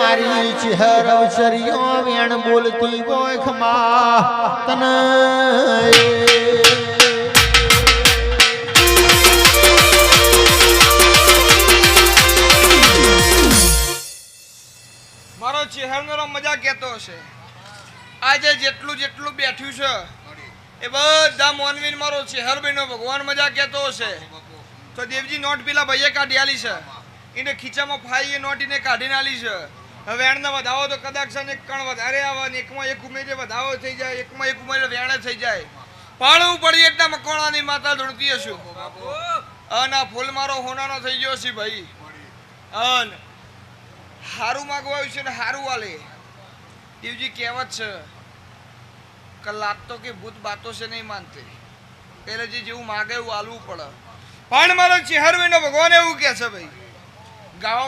મારી ચહેર અવસરીઓ વેણ બોલતી હોય ખમા તને મારો ચહેરનો મજા કહેતો હશે આજે જેટલું જેટલું બેઠ્યું છે એ બધા મોનવીન મારો ચહેર બન્યો ભગવાન મજા કહેતો હશે તો દેવજી નોટ પેલા ભાઈએ કાઢી આલી છે એને ખીચામાં ફાઈ એ નોટ એને કાઢીને આલી છે હવે વેણને વધાવો તો કદાચ છે ને કણ વધારે આવે ને એકમાં એક ઉમેરે વધાવો થઈ જાય એકમાં એક ઉમેરે વેણે થઈ જાય પાળવું પડી એટલા મકોણાની માતા ધૂણતી હશું અને આ ફૂલ મારો હોનાનો થઈ ગયો છે ભાઈ અન હારું માગવાયું છે ને હારું વાલે દેવજી કહેવત છે કે લાગતો કે ભૂત બાતો છે નહીં માનતે એટલે જેવું માગે એવું આલવું પડે પણ મારો ચહેરો ભગવાન એવું કહે છે ભાઈ ગાવા